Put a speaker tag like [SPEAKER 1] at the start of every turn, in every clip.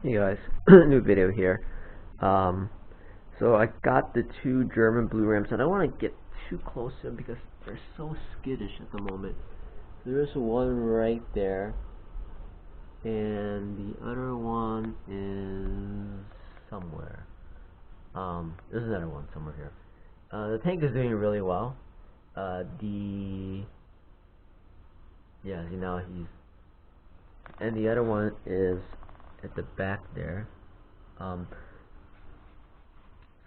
[SPEAKER 1] Hey guys, new video here. So I got the two German blue rams. I don't want to get too close to them because they're so skittish at the moment. There's one right there, and the other one is somewhere. There's another one somewhere here. The tank is doing really well. And the other one is at the back there.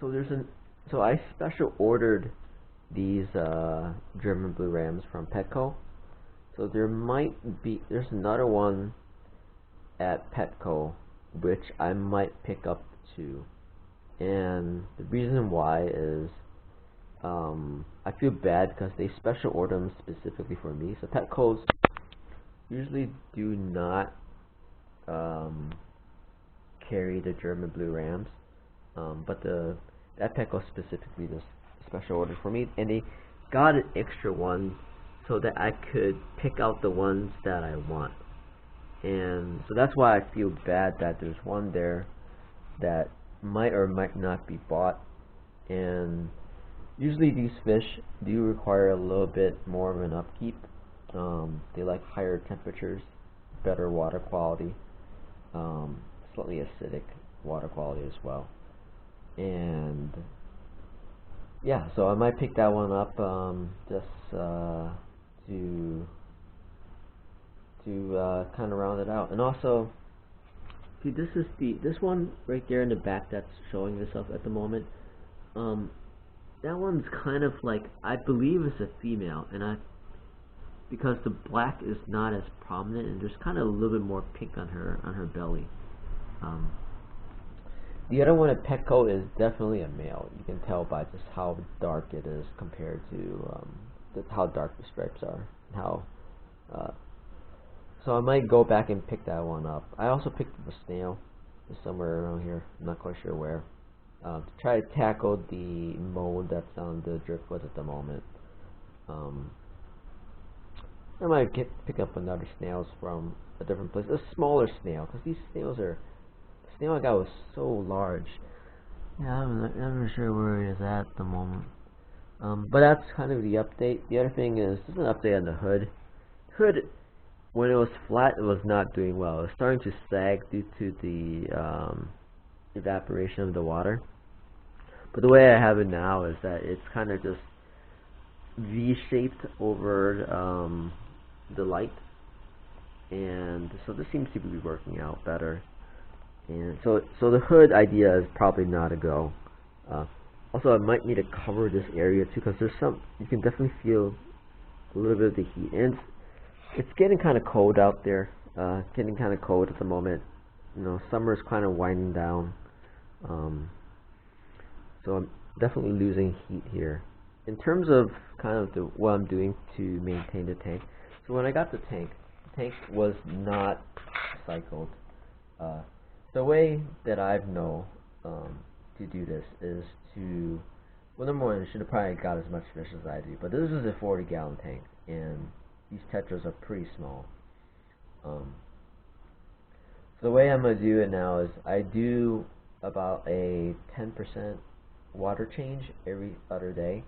[SPEAKER 1] So I special ordered these German blue rams from Petco. So there's another one at Petco which I might pick up too. And the reason why is I feel bad because they special order them specifically for me. So Petco's usually do not carry the German blue rams, but that Petco specifically just special ordered for me, and they got an extra one so that I could pick out the ones that I want. And so that's why I feel bad that there's one there that might or might not be bought. And usually these fish do require a little bit more of an upkeep. They like higher temperatures, better water quality, slightly acidic water quality as well. And yeah, so I might pick that one up just to kind of round it out. And also, see, this one right there in the back that's showing itself at the moment. That one's kind of like, I believe it's a female, and because the black is not as prominent, and there's kind of a little bit more pink on her belly. The other one at Petco is definitely a male. You can tell by just how dark it is compared to how dark the stripes are. So I might go back and pick that one up. I also picked up a snail somewhere around here. I'm not quite sure where. To try to tackle the mold that's on the driftwood at the moment. I might pick up another snails from a different place, a smaller snail, because these snails the snail I got was so large. Yeah, I'm not sure where it is at the moment. But that's kind of the update. The other thing is, there's an update on the hood. Hood, when it was flat, it was not doing well. It was starting to sag due to the evaporation of the water. But the way I have it now is that it's kind of just V-shaped over the light, and so this seems to be working out better. And so the hood idea is probably not a go. Also, I might need to cover this area too, because you can definitely feel a little bit of the heat, and it's getting kind of cold out there. Getting kind of cold at the moment. You know, summer is kind of winding down. So I'm definitely losing heat here. In terms of kind of what I'm doing to maintain the tank. So when I got the tank was not cycled. The way that I know to do this is to, well, number one, I should have probably got as much fish as I do, but this is a 40-gallon tank, and these tetras are pretty small. So the way I'm going to do it now is I do about a 10% water change every other day.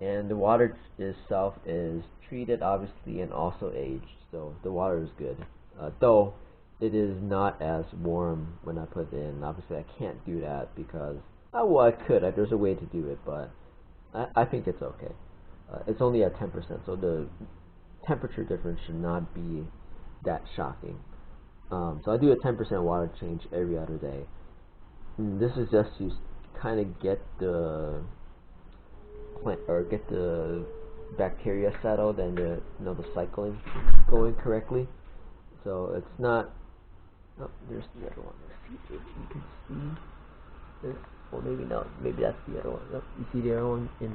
[SPEAKER 1] And the water itself is treated, obviously, and also aged, so the water is good. Though it is not as warm when I put it in. Obviously, I can't do that because, well, I could. There's a way to do it, but I think it's okay. It's only at 10%, so the temperature difference should not be that shocking. So I do a 10% water change every other day. And this is just to kind of get the bacteria settled and the cycling going correctly. So it's not. Oh, there's the other one. Let's see if you can see this. Well, maybe not. Maybe that's the other one. Oh, you see the other one in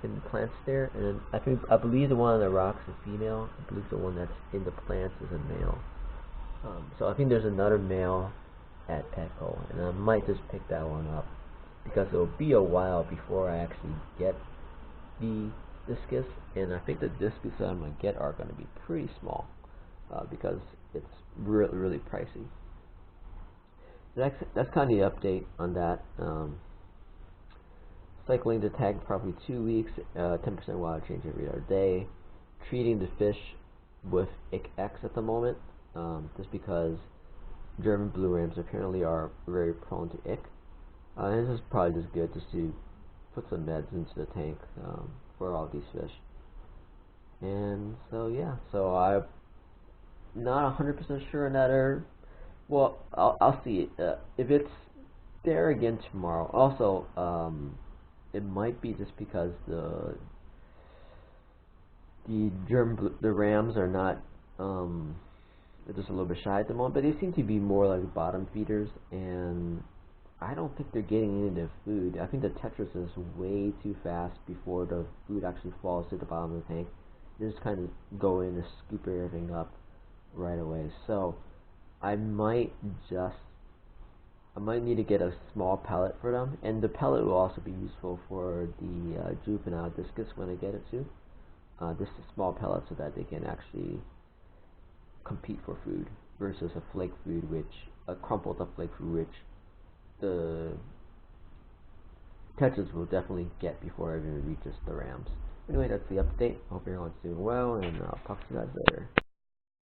[SPEAKER 1] the plants there, and then I believe the one on the rocks is female. I believe the one that's in the plants is a male. So I think there's another male at Petco, and I might just pick that one up because it'll be a while before I actually get the Discus, and I think the Discus that I'm gonna get are gonna be pretty small. because it's really pricey. That's kind of the update on that. Cycling the tag probably 2 weeks, 10% water change every other day. Treating the fish with X at the moment, just because German blue rams apparently are very prone to ick. And this is probably just good just to put some meds into the tank for all these fish. And so yeah, so I'm not 100% sure on that area. Well, I'll see if it's there again tomorrow. Also, it might be just because the Rams are not they're just a little bit shy at the moment, but they seem to be more like bottom feeders, and I don't think they're getting into food. I think the tetras is way too fast before the food actually falls to the bottom of the tank. They just kind of go in and scoop everything up right away. So I might need to get a small pellet for them, and the pellet will also be useful for the juvenile discus when I get it too. Just a small pellet so that they can actually compete for food versus a flake food, a crumpled up flake food, which the tetras will definitely get before it even reaches the rams. Anyway, that's the update. Hope everyone's doing well, and I'll talk to you guys later.